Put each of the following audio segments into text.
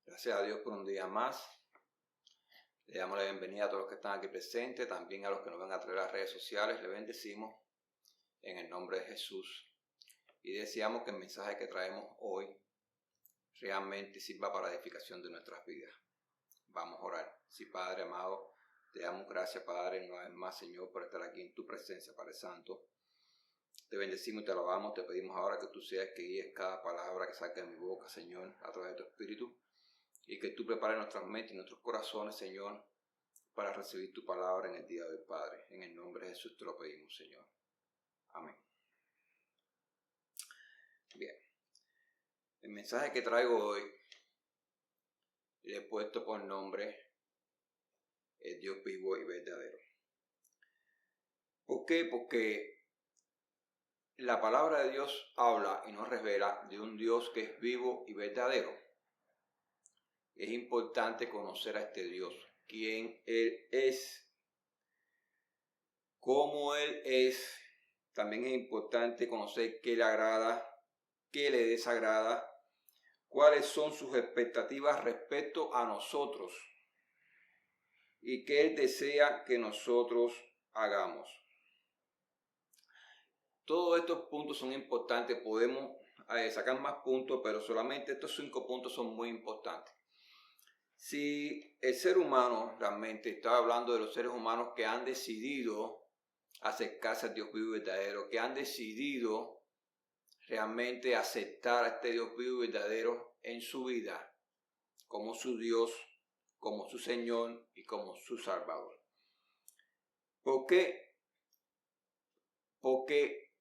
Gracias a Dios por un día más. Le damos la bienvenida a todos los que están aquí presentes, también a los que nos ven a través de las redes sociales. Le bendecimos en el nombre de Jesús y deseamos que el mensaje que traemos hoy realmente sirva para la edificación de nuestras vidas. Vamos a orar. Sí, Padre amado, te damos gracias, Padre, una vez más, Señor, por estar aquí en tu presencia, Padre Santo. Te bendecimos y te alabamos, te pedimos ahora que tú seas que guíes cada palabra que salga de mi boca, Señor, a través de tu Espíritu. Y que tú prepares nuestras mentes y nuestros corazones, Señor, para recibir tu palabra en el día de hoy, Padre. En el nombre de Jesús te lo pedimos, Señor. Amén. Bien. El mensaje que traigo hoy le he puesto por nombre el Dios vivo y verdadero. ¿Por qué? Porque la palabra de Dios habla y nos revela de un Dios que es vivo y verdadero. Es importante conocer a este Dios, quién Él es, cómo Él es. También es importante conocer qué le agrada, qué le desagrada, cuáles son sus expectativas respecto a nosotros y qué Él desea que nosotros hagamos. Todos estos puntos son importantes, podemos sacar más puntos, pero solamente estos 5 puntos son muy importantes. Si el ser humano, realmente estaba hablando de los seres humanos que han decidido acercarse al Dios vivo y verdadero, que han decidido realmente aceptar a este Dios vivo y verdadero en su vida, como su Dios, como su Señor y como su Salvador. ¿Por qué? Porque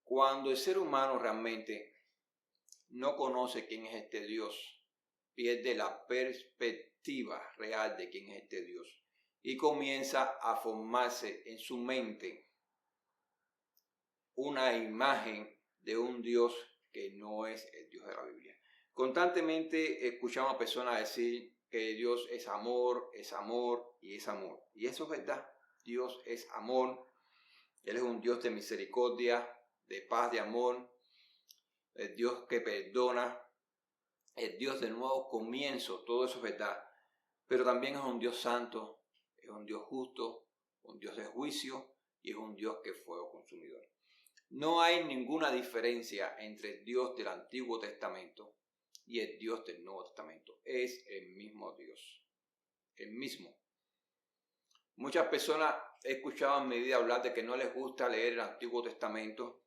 cuando el ser humano realmente no conoce quién es este Dios, pierde la perspectiva real de quién es este Dios y comienza a formarse en su mente una imagen de un Dios que no es el Dios de la Biblia. Constantemente escuchamos a personas decir que Dios es amor y es amor. Y eso es verdad. Dios es amor. Él es un Dios de misericordia, de paz, de amor. El Dios que perdona. El Dios de nuevo comienzo. Todo eso es verdad. Pero también es un Dios santo. Es un Dios justo. Un Dios de juicio. Y es un Dios que es fuego consumidor. No hay ninguna diferencia entre el Dios del Antiguo Testamento y el Dios del Nuevo Testamento. Es el mismo Dios. El mismo. Muchas personas he escuchado en mi vida hablar de que no les gusta leer el Antiguo Testamento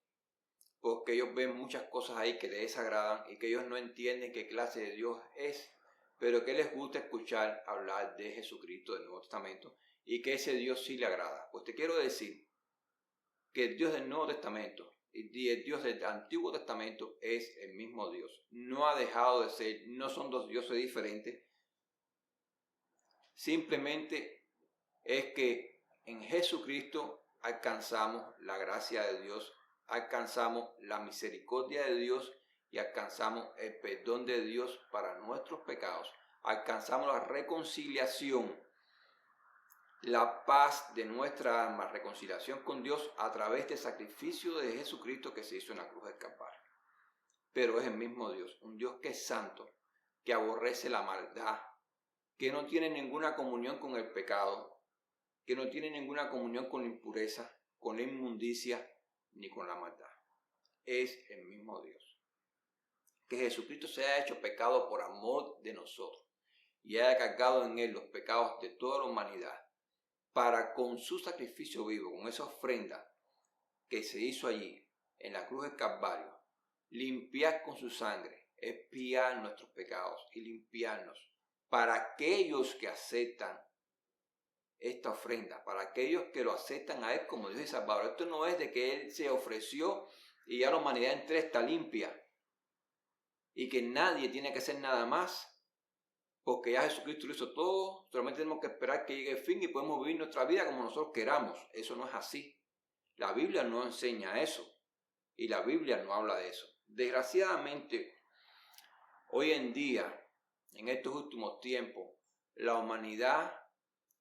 porque ellos ven muchas cosas ahí que les desagradan y que ellos no entienden qué clase de Dios es, pero que les gusta escuchar hablar de Jesucristo del Nuevo Testamento y que ese Dios sí le agrada. Pues te quiero decir que el Dios del Nuevo Testamento y el Dios del Antiguo Testamento es el mismo Dios. No ha dejado de ser, no son dos dioses diferentes. Simplemente es que en Jesucristo alcanzamos la gracia de Dios, alcanzamos la misericordia de Dios y alcanzamos el perdón de Dios para nuestros pecados. Alcanzamos la reconciliación, la paz de nuestra alma, reconciliación con Dios a través del sacrificio de Jesucristo que se hizo en la cruz del Calvario. Pero es el mismo Dios, un Dios que es santo, que aborrece la maldad, que no tiene ninguna comunión con el pecado, que no tiene ninguna comunión con la impureza, con la inmundicia, ni con la maldad. Es el mismo Dios. Que Jesucristo se haya hecho pecado por amor de nosotros y haya cargado en él los pecados de toda la humanidad, para con su sacrificio vivo, con esa ofrenda que se hizo allí en la cruz del Calvario, limpiar con su sangre, expiar nuestros pecados y limpiarnos para aquellos que aceptan esta ofrenda, para aquellos que lo aceptan a Él como Dios y Salvador. Esto no es de que Él se ofreció y ya la humanidad entera está limpia y que nadie tiene que hacer nada más porque ya Jesucristo lo hizo todo. Solamente tenemos que esperar que llegue el fin y podemos vivir nuestra vida como nosotros queramos. Eso no es así. La Biblia no enseña eso y la Biblia no habla de eso. Desgraciadamente, hoy en día, en estos últimos tiempos, la humanidad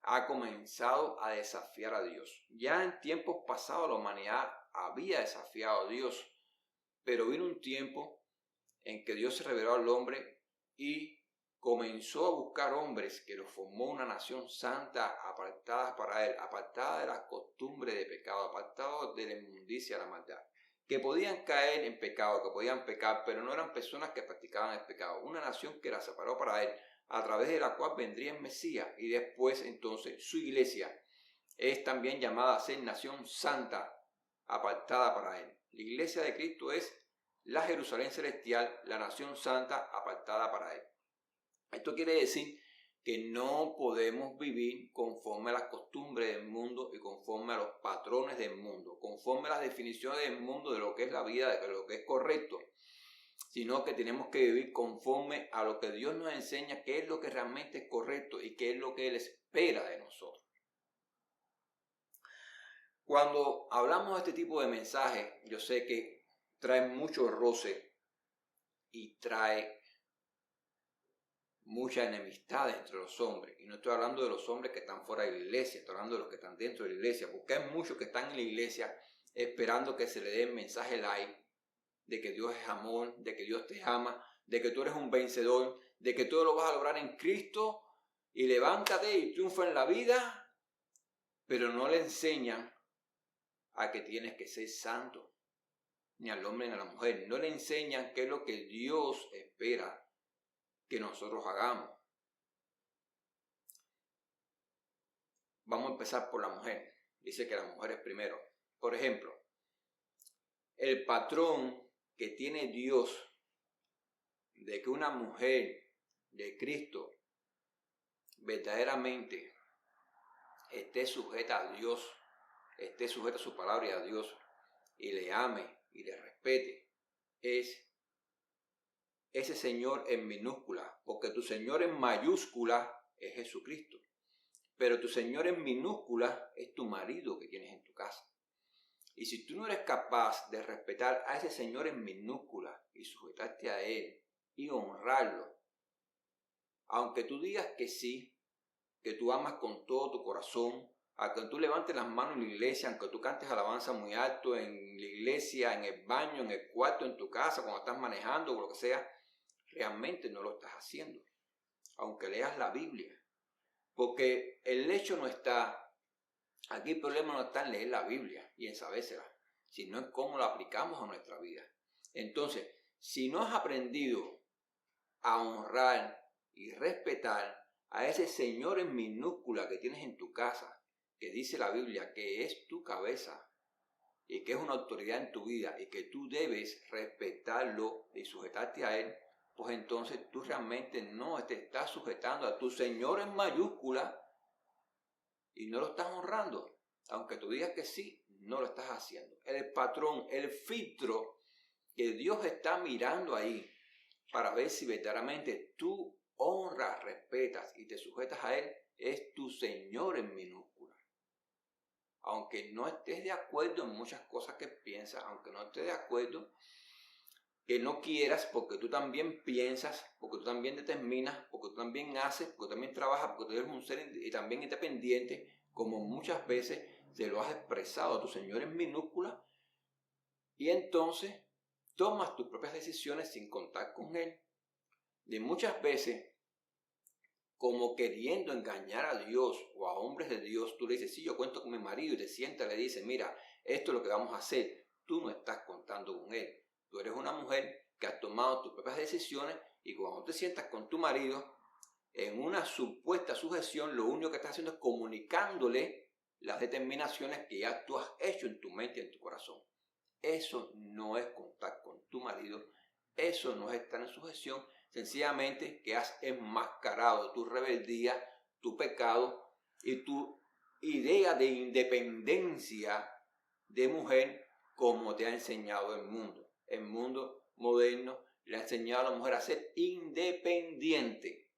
ha comenzado a desafiar a Dios. Ya en tiempos pasados la humanidad había desafiado a Dios, pero vino un tiempo en que Dios se reveló al hombre y comenzó a buscar hombres que los formó una nación santa, apartada para él, apartada de las costumbres de pecado, apartada de la inmundicia, la maldad, que podían caer en pecado, que podían pecar, pero no eran personas que practicaban el pecado. Una nación que la separó para él, a través de la cual vendría el Mesías, y después entonces su iglesia es también llamada a ser nación santa, apartada para él. La iglesia de Cristo es la Jerusalén celestial, la nación santa, apartada para él. Esto quiere decir que no podemos vivir conforme a las costumbres del mundo y conforme a los patrones del mundo, conforme a las definiciones del mundo de lo que es la vida, de lo que es correcto, sino que tenemos que vivir conforme a lo que Dios nos enseña, qué es lo que realmente es correcto y qué es lo que Él espera de nosotros. Cuando hablamos de este tipo de mensajes, yo sé que trae mucho roce y trae mucha enemistad entre los hombres. Y no estoy hablando de los hombres que están fuera de la iglesia, estoy hablando de los que están dentro de la iglesia, porque hay muchos que están en la iglesia esperando que se le dé el mensaje light de que Dios es amor, de que Dios te ama, de que tú eres un vencedor, de que todo lo vas a lograr en Cristo y levántate y triunfa en la vida, pero no le enseñan a que tienes que ser santo, ni al hombre ni a la mujer. No le enseñan qué es lo que Dios espera que nosotros hagamos. Vamos a empezar por la mujer. Dice que la mujer es primero. Por ejemplo, el patrón que tiene Dios de que una mujer de Cristo verdaderamente esté sujeta a Dios, esté sujeta a su palabra y a Dios, y le ame y le respete, es ese Señor en minúscula, porque tu Señor en mayúscula es Jesucristo, pero tu Señor en minúscula es tu marido que tienes en tu casa. Y si tú no eres capaz de respetar a ese Señor en minúscula y sujetarte a Él y honrarlo, aunque tú digas que sí, que tú amas con todo tu corazón, aunque tú levantes las manos en la iglesia, aunque tú cantes alabanza muy alto en la iglesia, en el baño, en el cuarto, en tu casa, cuando estás manejando o lo que sea, realmente no lo estás haciendo, aunque leas la Biblia. Porque el hecho no está, aquí el problema no está en leer la Biblia y en sabérsela, sino en cómo la aplicamos a nuestra vida. Entonces, si no has aprendido a honrar y respetar a ese Señor en minúscula que tienes en tu casa, que dice la Biblia que es tu cabeza y que es una autoridad en tu vida y que tú debes respetarlo y sujetarte a Él, pues entonces tú realmente no te estás sujetando a tu Señor en mayúscula y no lo estás honrando. Aunque tú digas que sí, no lo estás haciendo. El patrón, el filtro que Dios está mirando ahí para ver si verdaderamente tú honras, respetas y te sujetas a Él, es tu Señor en minúscula. Aunque no estés de acuerdo en muchas cosas que piensas, aunque no estés de acuerdo, que no quieras, porque tú también piensas, porque tú también determinas, porque tú también haces, porque tú también trabajas, porque tú eres un ser y también independiente, como muchas veces se lo has expresado a tu Señor en minúscula, y entonces tomas tus propias decisiones sin contar con Él. De muchas veces, como queriendo engañar a Dios o a hombres de Dios, tú le dices, sí, yo cuento con mi marido, y te sientas y le dices, mira, esto es lo que vamos a hacer. Tú no estás contando con Él. Tú eres una mujer que has tomado tus propias decisiones y cuando te sientas con tu marido en una supuesta sujeción, lo único que estás haciendo es comunicándole las determinaciones que ya tú has hecho en tu mente y en tu corazón. Eso no es contar con tu marido, eso no es estar en sujeción, sencillamente que has enmascarado tu rebeldía, tu pecado y tu idea de independencia de mujer como te ha enseñado el mundo. El mundo moderno le ha enseñado a la mujer a ser independiente,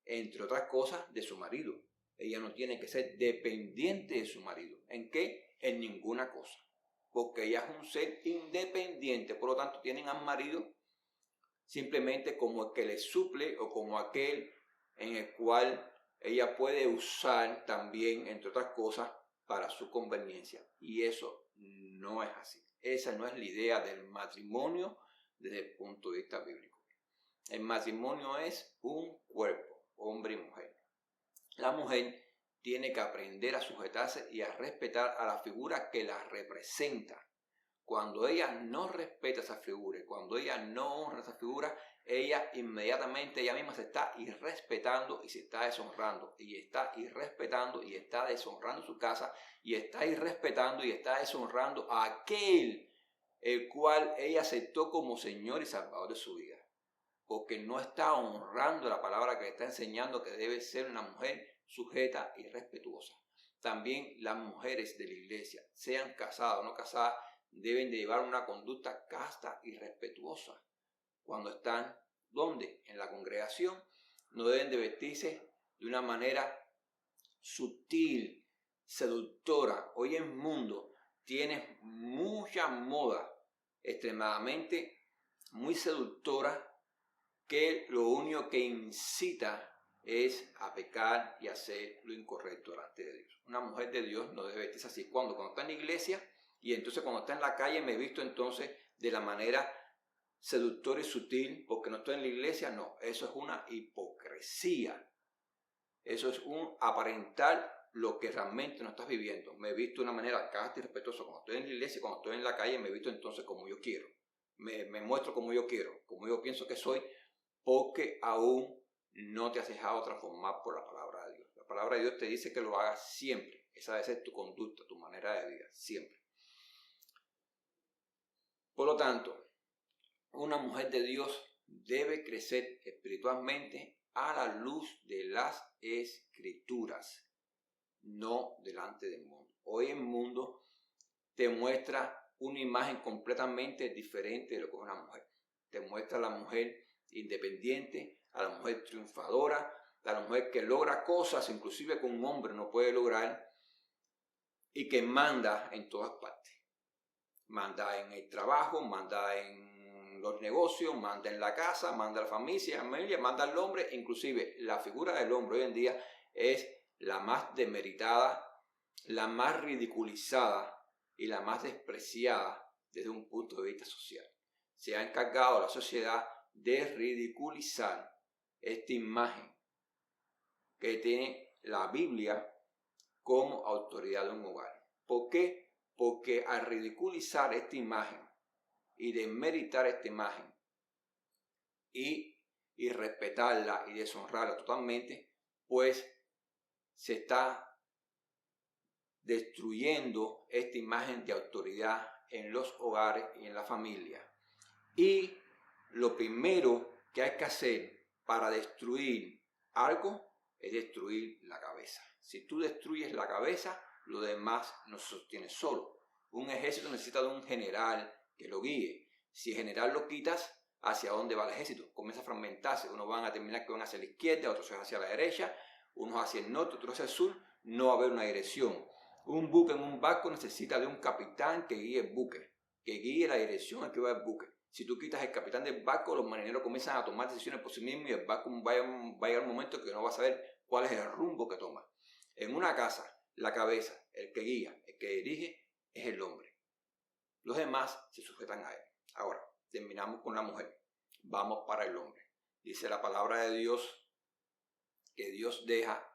entre otras cosas, de su marido. Ella no tiene que ser dependiente de su marido. ¿En qué? En ninguna cosa. Porque ella es un ser independiente, por lo tanto tienen al marido simplemente como el que le suple o como aquel en el cual ella puede usar también, entre otras cosas, para su conveniencia. Y eso no es así. Esa no es la idea del matrimonio desde el punto de vista bíblico. El matrimonio es un cuerpo, hombre y mujer. La mujer tiene que aprender a sujetarse y a respetar a la figura que la representa. Cuando ella no respeta esa figura, cuando ella no honra esa figura, ella inmediatamente, ella misma se está irrespetando y se está deshonrando. Y está irrespetando y está deshonrando su casa. Y está irrespetando y está deshonrando a aquel el cual ella aceptó como Señor y Salvador de su vida. Porque no está honrando la palabra que le está enseñando que debe ser una mujer sujeta y respetuosa. También las mujeres de la iglesia, sean casadas o no casadas, deben de llevar una conducta casta y respetuosa. Cuando están, ¿dónde? En la congregación, no deben de vestirse de una manera sutil, seductora. Hoy en el mundo tiene mucha moda extremadamente muy seductora que lo único que incita es a pecar y hacer lo incorrecto delante de Dios. Una mujer de Dios no debe vestirse así. Cuando está en la iglesia y entonces cuando está en la calle me he visto entonces de la manera seductora y sutil porque no estoy en la iglesia. No, eso es una hipocresía. Eso es un aparentar lo que realmente no estás viviendo. Me he visto de una manera casta y respetuosa cuando estoy en la iglesia y cuando estoy en la calle me he visto entonces como yo quiero. Me muestro como yo quiero, como yo pienso que soy, porque aún no te has dejado transformar por la palabra de Dios. La palabra de Dios te dice que lo hagas siempre. Esa debe ser tu conducta, tu manera de vida, siempre. Por lo tanto, una mujer de Dios debe crecer espiritualmente a la luz de las Escrituras, no delante del mundo. Hoy el mundo te muestra una imagen completamente diferente de lo que es una mujer. Te muestra a la mujer independiente, a la mujer triunfadora, a la mujer que logra cosas, inclusive que un hombre no puede lograr, y que manda en todas partes. Manda en el trabajo, manda en los negocios, manda en la casa, manda a la familia, manda al hombre. Inclusive la figura del hombre hoy en día es la más demeritada, la más ridiculizada y la más despreciada desde un punto de vista social. Se ha encargado la sociedad de ridiculizar esta imagen que tiene la Biblia como autoridad de un hogar. ¿Por qué? Porque al ridiculizar esta imagen y desmeritar esta imagen y respetarla y deshonrarla totalmente, pues se está destruyendo esta imagen de autoridad en los hogares y en la familia. Y lo primero que hay que hacer para destruir algo es destruir la cabeza. Si tú destruyes la cabeza, lo demás no se sostiene solo. Un ejército necesita de un general que lo guíe. Si el general lo quitas, ¿hacia dónde va el ejército? Comienza a fragmentarse. Unos van a terminar que van hacia la izquierda, otros hacia la derecha, unos hacia el norte, otros hacia el sur. No va a haber una dirección. Un buque en un barco necesita de un capitán que guíe el buque, que guíe la dirección al que va el buque. Si tú quitas el capitán del barco, los marineros comienzan a tomar decisiones por sí mismos y el barco va a llegar un momento que no va a saber cuál es el rumbo que toma. En una casa, la cabeza, el que guía, el que dirige, es el hombre. Los demás se sujetan a él. Ahora, terminamos con la mujer. Vamos para el hombre. Dice la palabra de Dios que Dios deja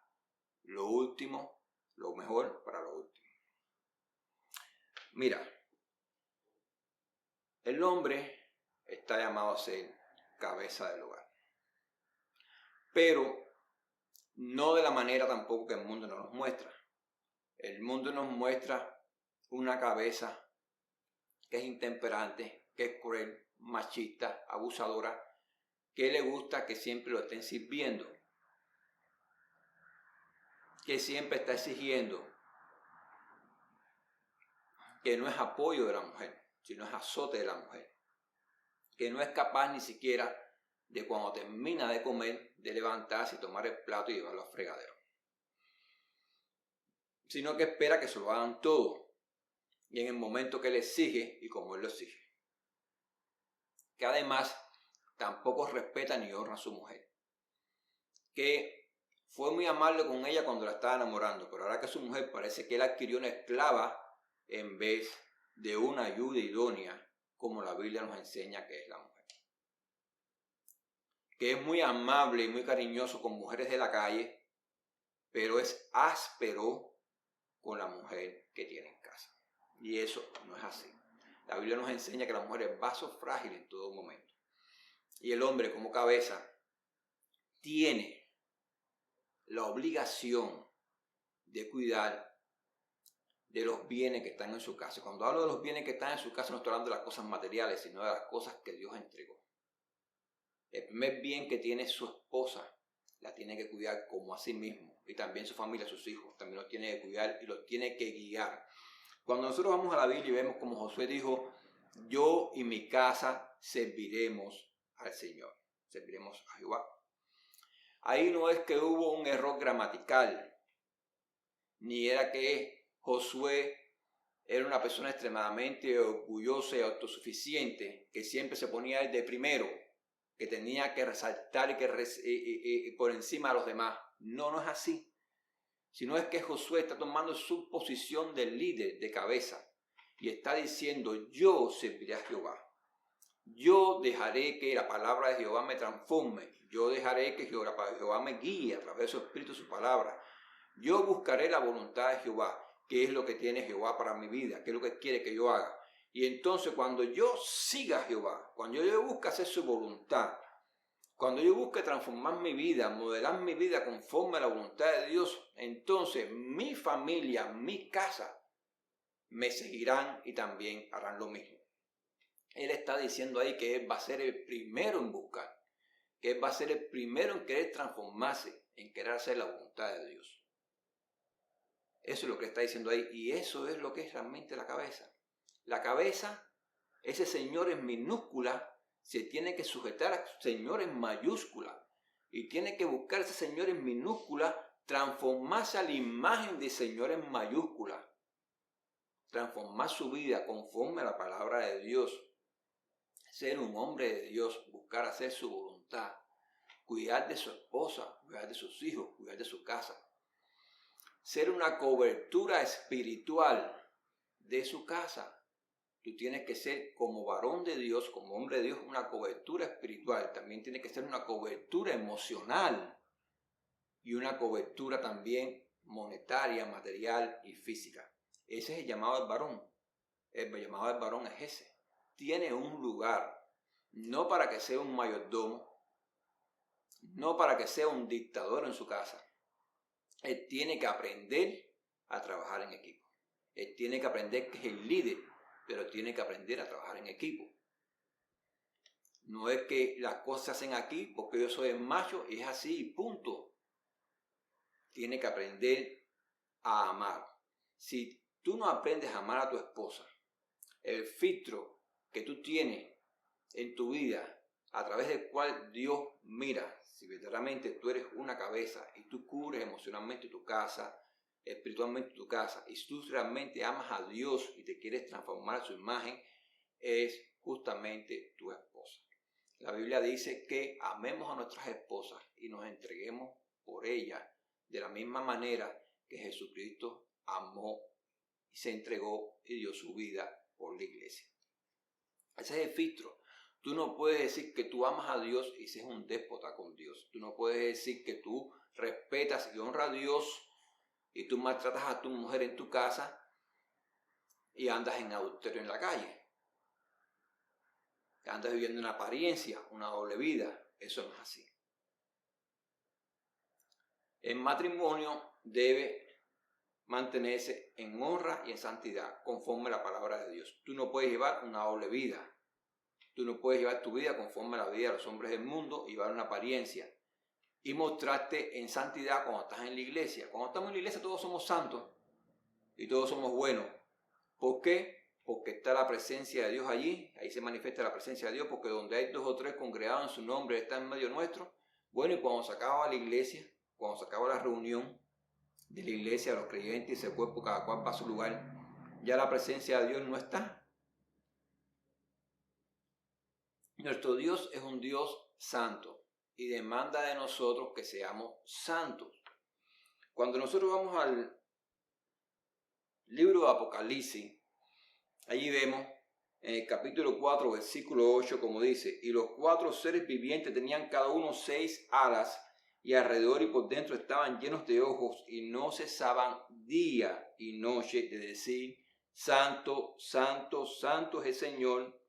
lo último, lo mejor para lo último. Mira, el hombre está llamado a ser cabeza del hogar. Pero no de la manera tampoco que el mundo nos muestra. El mundo nos muestra una cabeza que es intemperante, que es cruel, machista, abusadora, que le gusta que siempre lo estén sirviendo, que siempre está exigiendo, que no es apoyo de la mujer, sino es azote de la mujer, que no es capaz ni siquiera de cuando termina de comer, de levantarse y tomar el plato y llevarlo al fregadero, sino que espera que se lo hagan todo y en el momento que él exige y como él lo exige. Que además tampoco respeta ni honra a su mujer, que fue muy amable con ella cuando la estaba enamorando, pero ahora que su mujer parece que él adquirió una esclava en vez de una ayuda idónea como la Biblia nos enseña que es la mujer. que es muy amable y muy cariñoso con mujeres de la calle, pero es áspero con la mujer que tiene en casa. Y eso no es así. La Biblia nos enseña que la mujer es vaso frágil en todo momento. Y el hombre como cabeza tiene la obligación de cuidar de los bienes que están en su casa. Cuando hablo de los bienes que están en su casa, no estoy hablando de las cosas materiales, sino de las cosas que Dios entregó. El primer bien que tiene su esposa, la tiene que cuidar como a sí mismo. Y también su familia, sus hijos, también los tiene que cuidar y los tiene que guiar. Cuando nosotros vamos a la Biblia y vemos como Josué dijo, yo y mi casa serviremos al Señor, serviremos a Jehová. Ahí no es que hubo un error gramatical, ni era que Josué era una persona extremadamente orgullosa y autosuficiente, que siempre se ponía el de primero, que tenía que resaltar y que por encima de los demás. No, no es así. Sino es que Josué está tomando su posición de líder, de cabeza, y está diciendo, yo serviré a Jehová. Yo dejaré que la palabra de Jehová me transforme. Yo dejaré que Jehová me guíe a través de su espíritu y su palabra. Yo buscaré la voluntad de Jehová. ¿Qué es lo que tiene Jehová para mi vida? ¿Qué es lo que quiere que yo haga? Y entonces cuando yo siga a Jehová, cuando yo busque hacer su voluntad, cuando yo busque transformar mi vida, modelar mi vida conforme a la voluntad de Dios, entonces mi familia, mi casa, me seguirán y también harán lo mismo. Él está diciendo ahí que Él va a ser el primero en buscar, que Él va a ser el primero en querer transformarse, en querer hacer la voluntad de Dios. Eso es lo que está diciendo ahí, y eso es lo que es realmente la cabeza. La cabeza, ese Señor en minúscula, se tiene que sujetar a Señor en mayúscula, y tiene que buscar ese Señor en minúscula, transformarse a la imagen de Señor en mayúscula, transformar su vida conforme a la palabra de Dios, ser un hombre de Dios, buscar hacer su voluntad, cuidar de su esposa, cuidar de sus hijos, cuidar de su casa, ser una cobertura espiritual de su casa. Tú tienes que ser como varón de Dios, como hombre de Dios, una cobertura espiritual. También tiene que ser una cobertura emocional y una cobertura también monetaria, material y física. Ese es el llamado del varón. El llamado del varón es ese. Tiene un lugar, no para que sea un mayordomo, no para que sea un dictador en su casa. Él tiene que aprender a trabajar en equipo. Él tiene que aprender que es el líder, pero tiene que aprender a trabajar en equipo. No es que las cosas se hacen aquí porque yo soy el macho y es así, punto. Tiene que aprender a amar. Si tú no aprendes a amar a tu esposa, el filtro que tú tienes en tu vida, a través del cual Dios mira, si verdaderamente tú eres una cabeza y tú cubres emocionalmente tu casa, espiritualmente tu casa, y si tú realmente amas a Dios y te quieres transformar a su imagen, es justamente tu esposa. La Biblia dice que amemos a nuestras esposas y nos entreguemos por ellas de la misma manera que Jesucristo amó y se entregó y dio su vida por la iglesia. Ese es el filtro. Tú no puedes decir que tú amas a Dios y seas un déspota con Dios. Tú no puedes decir que tú respetas y honras a Dios y tú maltratas a tu mujer en tu casa y andas en adulterio en la calle. Andas viviendo una apariencia, una doble vida. Eso no es así. El matrimonio debe mantenerse en honra y en santidad, conforme a la palabra de Dios. Tú no puedes llevar una doble vida. Tú no puedes llevar tu vida conforme a la vida de los hombres del mundo y llevar una apariencia y mostrarte en santidad cuando estás en la iglesia. Cuando estamos en la iglesia todos somos santos y todos somos buenos. ¿Por qué? Porque está la presencia de Dios allí, ahí se manifiesta la presencia de Dios, porque donde hay 2 o 3 congregados en su nombre, está en medio nuestro. Bueno, y cuando se acaba la iglesia, cuando se acaba la reunión de la iglesia, de los creyentes y ese cuerpo, cada cual va a su lugar, ya la presencia de Dios no está. Nuestro Dios es un Dios santo y demanda de nosotros que seamos santos. Cuando nosotros vamos al libro de Apocalipsis, allí vemos en el capítulo 4, versículo 8, como dice, y los 4 seres vivientes tenían cada uno 6 alas, y alrededor y por dentro estaban llenos de ojos, y no cesaban día y noche de decir, Santo, Santo, Santo es el Señor,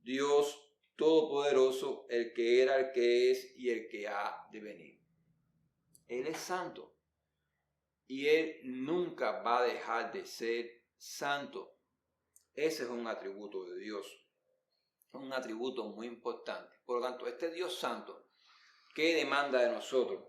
Dios Todopoderoso, el que era, el que es y el que ha de venir. Él es santo y Él nunca va a dejar de ser santo. Ese es un atributo de Dios, un atributo muy importante. Por lo tanto, este Dios santo, ¿qué demanda de nosotros?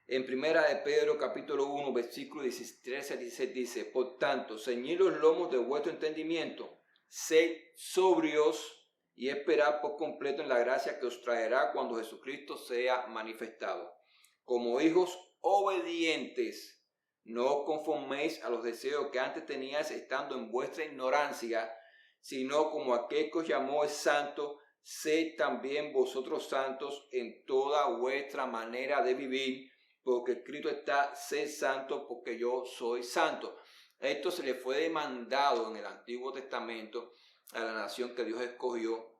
En primera de Pedro capítulo 1, versículo 13 a 16 dice, por tanto, ceñid los lomos de vuestro entendimiento, sed sobrios y esperad por completo en la gracia que os traerá cuando Jesucristo sea manifestado. Como hijos obedientes, no os conforméis a los deseos que antes teníais estando en vuestra ignorancia, sino como aquel que os llamó es santo, sed también vosotros santos en toda vuestra manera de vivir, porque escrito está, sed santo porque yo soy santo. Esto se le fue demandado en el Antiguo Testamento a la nación que Dios escogió,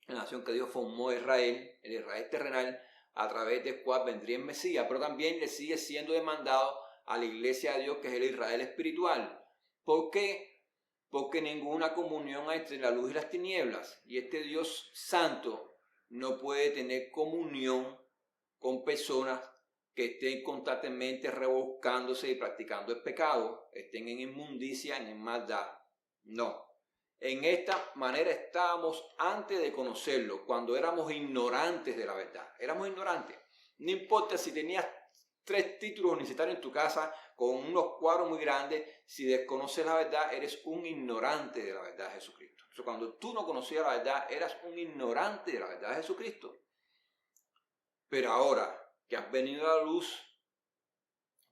la nación que Dios formó Israel, el Israel terrenal, a través del cual vendría el Mesías, pero también le sigue siendo demandado a la iglesia de Dios, que es el Israel espiritual. ¿Por qué? Porque ninguna comunión hay entre la luz y las tinieblas, y este Dios santo no puede tener comunión con personas que estén constantemente rebuscándose y practicando el pecado, estén en inmundicia, en maldad. No. En esta manera estábamos antes de conocerlo, cuando éramos ignorantes de la verdad. Éramos ignorantes. No importa si tenías 3 títulos universitarios en tu casa con unos cuadros muy grandes, si desconoces la verdad, eres un ignorante de la verdad de Jesucristo. O sea, cuando tú no conocías la verdad, eras un ignorante de la verdad de Jesucristo. Pero ahora que has venido a la luz,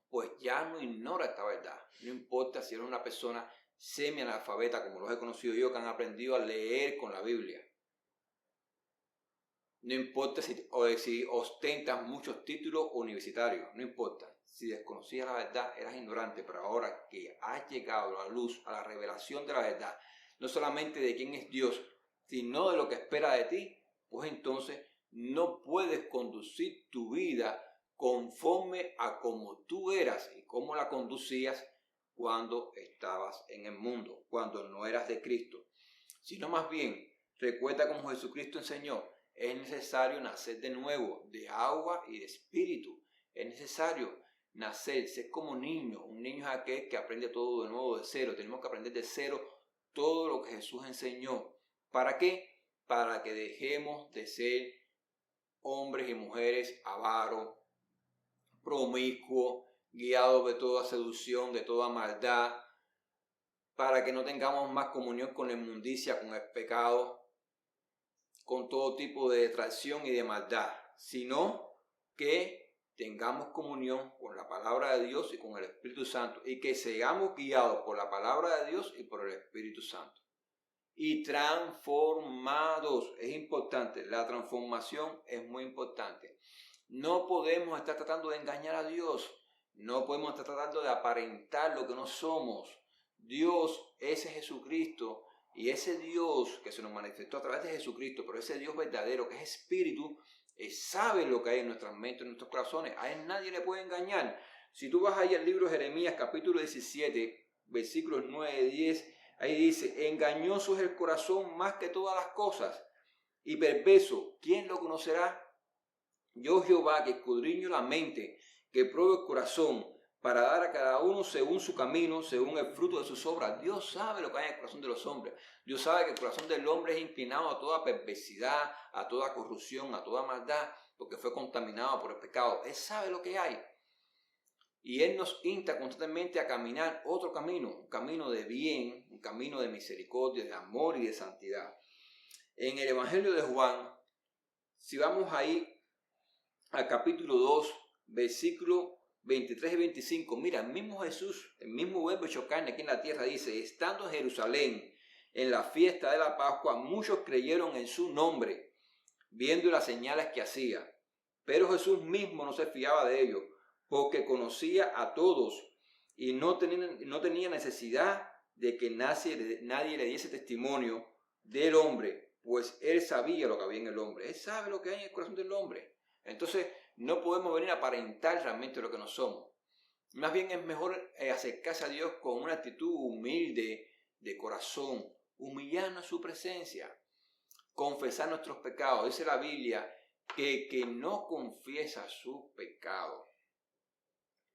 pues ya no ignora esta verdad. No importa si eres una persona semi-analfabeta, como los he conocido yo, que han aprendido a leer con la Biblia. No importa si ostentas muchos títulos universitarios, no importa. Si desconocías la verdad, eras ignorante, pero ahora que has llegado a la luz, a la revelación de la verdad, no solamente de quién es Dios, sino de lo que espera de ti, pues entonces no puedes conducir tu vida conforme a como tú eras y cómo la conducías cuando estabas en el mundo, cuando no eras de Cristo, sino más bien, recuerda como Jesucristo enseñó, es necesario nacer de nuevo, de agua y de espíritu. Es necesario nacer, ser como niño. Un niño es aquel que aprende todo de nuevo, de cero. Tenemos que aprender de cero todo lo que Jesús enseñó. ¿Para qué? Para que dejemos de ser hombres y mujeres avaros, promiscuos, guiados de toda seducción, de toda maldad, para que no tengamos más comunión con la inmundicia, con el pecado, con todo tipo de traición y de maldad, sino que tengamos comunión con la palabra de Dios y con el Espíritu Santo, y que seamos guiados por la palabra de Dios y por el Espíritu Santo. Y transformados, es importante, la transformación es muy importante. No podemos estar tratando de engañar a Dios, no podemos estar tratando de aparentar lo que no somos. Dios, ese Jesucristo, y ese Dios que se nos manifestó a través de Jesucristo, pero ese Dios verdadero que es Espíritu, sabe lo que hay en nuestras mentes, en nuestros corazones. A él nadie le puede engañar. Si tú vas ahí al libro de Jeremías, capítulo 17, versículos 9 y 10, ahí dice, engañoso es el corazón más que todas las cosas, y perverso, ¿quién lo conocerá? Yo Jehová, que escudriño la mente, que pruebo el corazón, para dar a cada uno según su camino, según el fruto de sus obras. Dios sabe lo que hay en el corazón de los hombres. Dios sabe que el corazón del hombre es inclinado a toda perversidad, a toda corrupción, a toda maldad, porque fue contaminado por el pecado. Él sabe lo que hay. Y Él nos insta constantemente a caminar otro camino, un camino de bien, un camino de misericordia, de amor y de santidad. En el Evangelio de Juan, si vamos ahí al capítulo 2, versículo 23 y 25, mira, el mismo Jesús, el mismo verbo hecho carne aquí en la tierra dice, estando en Jerusalén en la fiesta de la Pascua, muchos creyeron en su nombre, viendo las señales que hacía. Pero Jesús mismo no se fiaba de ellos, porque conocía a todos y no tenía necesidad de que nadie le diese testimonio del hombre, pues él sabía lo que había en el hombre. Él sabe lo que hay en el corazón del hombre. Entonces no podemos venir a aparentar realmente lo que no somos. Más bien es mejor acercarse a Dios con una actitud humilde de corazón, humillarnos en su presencia, confesar nuestros pecados. Dice la Biblia que no confiesa sus pecados,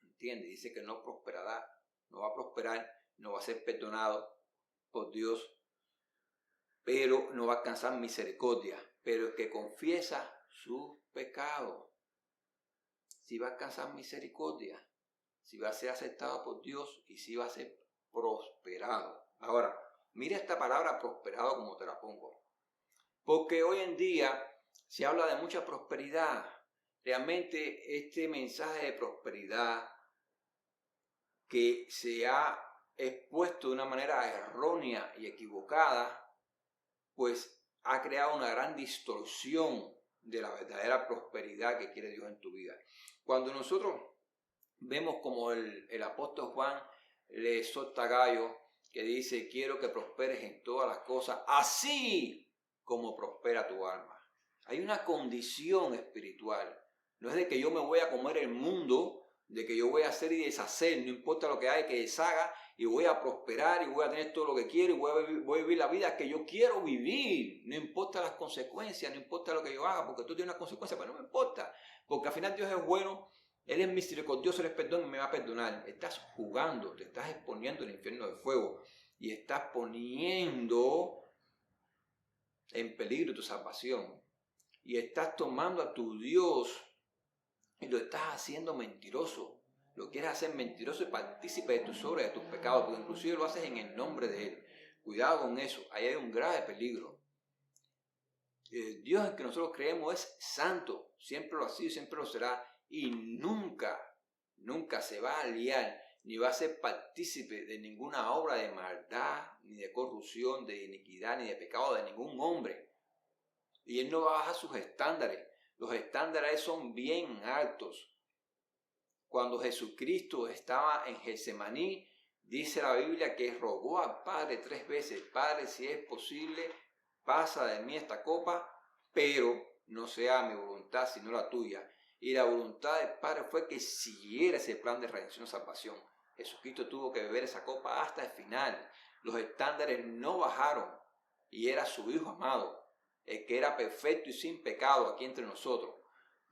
¿entiende? Dice que no prosperará, no va a prosperar, no va a ser perdonado por Dios, pero no va a alcanzar misericordia. Pero el que confiesa sus pecados, sí va a alcanzar misericordia, si va a ser aceptado por Dios y si va a ser prosperado. Ahora, mira esta palabra prosperado como te la pongo. Porque hoy en día se habla de mucha prosperidad. Realmente este mensaje de prosperidad que se ha expuesto de una manera errónea y equivocada, pues ha creado una gran distorsión de la verdadera prosperidad que quiere Dios en tu vida. Cuando nosotros vemos como el apóstol Juan le exhorta a Gayo, que dice, quiero que prosperes en todas las cosas, así como prospera tu alma. Hay una condición espiritual. No es de que yo me voy a comer el mundo, de que yo voy a hacer y deshacer, no importa lo que hay, que deshaga, y voy a prosperar, y voy a tener todo lo que quiero, y voy a vivir la vida que yo quiero vivir. No importa las consecuencias, no importa lo que yo haga, porque tú tienes una consecuencia, pero no me importa. Porque al final Dios es bueno, Él es misericordioso, Él es perdón y me va a perdonar. Estás jugando, te estás exponiendo al infierno de fuego y estás poniendo en peligro tu salvación. Y estás tomando a tu Dios y lo estás haciendo mentiroso. Lo quieres hacer mentiroso y partícipe de tus obras, de tus pecados, porque inclusive lo haces en el nombre de Él. Cuidado con eso, ahí hay un grave peligro. El Dios en que nosotros creemos es santo, siempre lo ha sido y siempre lo será. Y nunca se va a aliar, ni va a ser partícipe de ninguna obra de maldad, ni de corrupción, de iniquidad, ni de pecado de ningún hombre. Y Él no va a bajar sus estándares. Los estándares son bien altos. Cuando Jesucristo estaba en Getsemaní, dice la Biblia que rogó al Padre 3 veces, Padre, si es posible, pasa de mí esta copa, pero no sea mi voluntad, sino la tuya. Y la voluntad del Padre fue que siguiera ese plan de redención y salvación. Jesucristo tuvo que beber esa copa hasta el final. Los estándares no bajaron y era su Hijo amado, el que era perfecto y sin pecado aquí entre nosotros.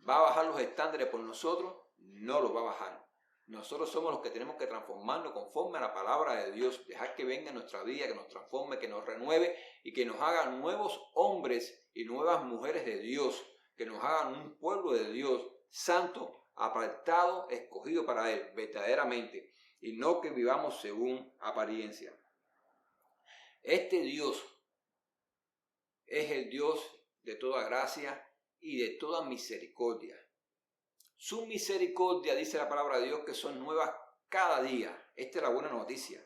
¿Va a bajar los estándares por nosotros? No los va a bajar. Nosotros somos los que tenemos que transformarnos conforme a la palabra de Dios, dejar que venga en nuestra vida, que nos transforme, que nos renueve y que nos haga nuevos hombres y nuevas mujeres de Dios, que nos hagan un pueblo de Dios santo, apartado, escogido para Él, verdaderamente, y no que vivamos según apariencia. Este Dios es el Dios de toda gracia y de toda misericordia. Su misericordia, dice la palabra de Dios, que son nuevas cada día. Esta es la buena noticia.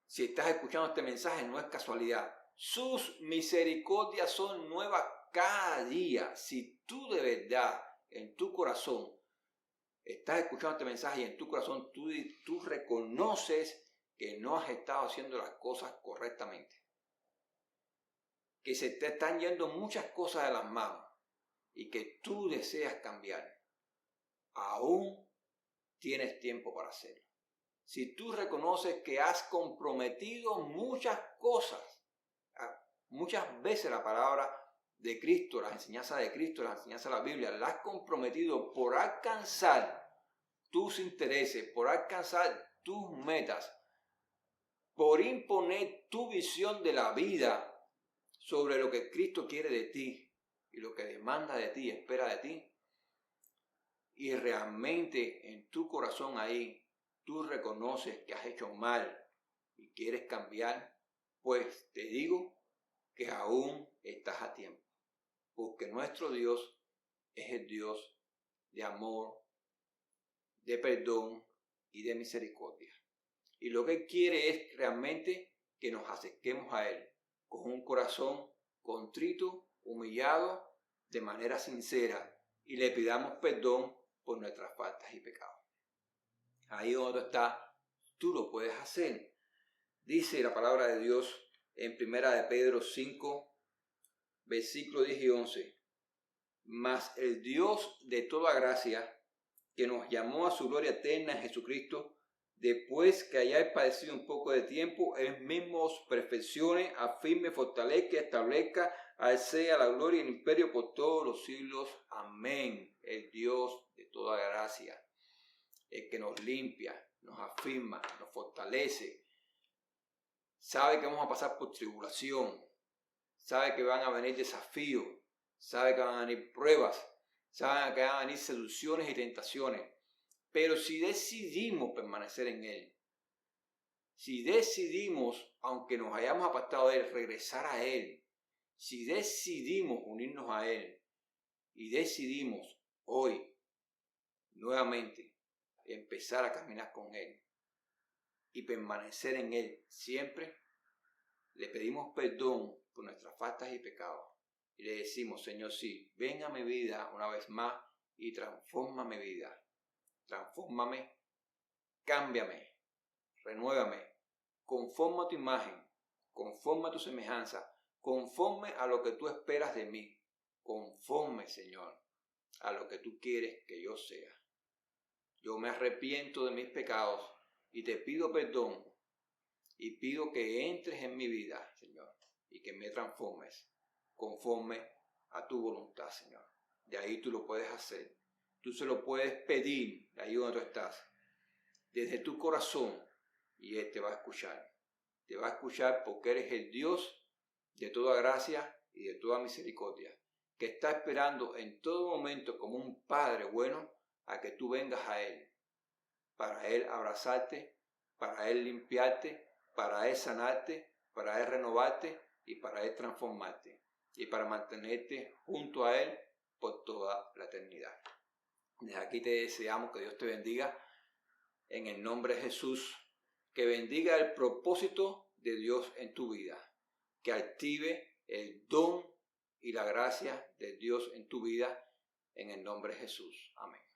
Si estás escuchando este mensaje, no es casualidad. Sus misericordias son nuevas cada día. Si tú de verdad, en tu corazón, estás escuchando este mensaje y en tu corazón tú reconoces que no has estado haciendo las cosas correctamente, que se te están yendo muchas cosas de las manos y que tú deseas cambiar, aún tienes tiempo para hacerlo. Si tú reconoces que has comprometido muchas cosas, muchas veces la palabra de Cristo, las enseñanzas de Cristo, las enseñanzas de la Biblia, las has comprometido por alcanzar tus intereses, por alcanzar tus metas, por imponer tu visión de la vida sobre lo que Cristo quiere de ti y lo que demanda de ti, espera de ti, y realmente en tu corazón ahí tú reconoces que has hecho mal y quieres cambiar, pues te digo que aún estás a tiempo, porque nuestro Dios es el Dios de amor, de perdón y de misericordia. Y lo que Él quiere es realmente que nos acerquemos a Él con un corazón contrito, humillado, de manera sincera, y le pidamos perdón por nuestras faltas y pecados. Ahí donde está tú lo puedes hacer. Dice la palabra de Dios en 1 de Pedro 5, versículos 10 y 11. Mas el Dios de toda gracia, que nos llamó a su gloria eterna en Jesucristo, después que hayáis padecido un poco de tiempo, Él mismo os perfeccione, afirme, fortalezca, establezca, a Él sea la gloria y el imperio por todos los siglos. Amén. El Dios de toda gracia, el que nos limpia, nos afirma, nos fortalece, sabe que vamos a pasar por tribulación, sabe que van a venir desafíos, sabe que van a venir pruebas, sabe que van a venir seducciones y tentaciones. Pero si decidimos permanecer en Él, si decidimos, aunque nos hayamos apartado de Él, regresar a Él, si decidimos unirnos a Él y decidimos hoy nuevamente empezar a caminar con Él y permanecer en Él siempre, le pedimos perdón por nuestras faltas y pecados y le decimos: Señor, sí, ven a mi vida una vez más y transforma mi vida. Transfórmame, cámbiame, renuévame, conforme a tu imagen, conforme a tu semejanza, conforme a lo que tú esperas de mí, conforme, Señor, a lo que tú quieres que yo sea. Yo me arrepiento de mis pecados y te pido perdón y pido que entres en mi vida, Señor, y que me transformes conforme a tu voluntad, Señor. De ahí tú lo puedes hacer. Tú se lo puedes pedir ahí donde tú estás, desde tu corazón, y Él te va a escuchar. Te va a escuchar porque eres el Dios de toda gracia y de toda misericordia, que está esperando en todo momento como un Padre bueno a que tú vengas a Él, para Él abrazarte, para Él limpiarte, para Él sanarte, para Él renovarte y para Él transformarte, y para mantenerte junto a Él por toda la eternidad. Desde aquí te deseamos que Dios te bendiga en el nombre de Jesús, que bendiga el propósito de Dios en tu vida, que active el don y la gracia de Dios en tu vida en el nombre de Jesús. Amén.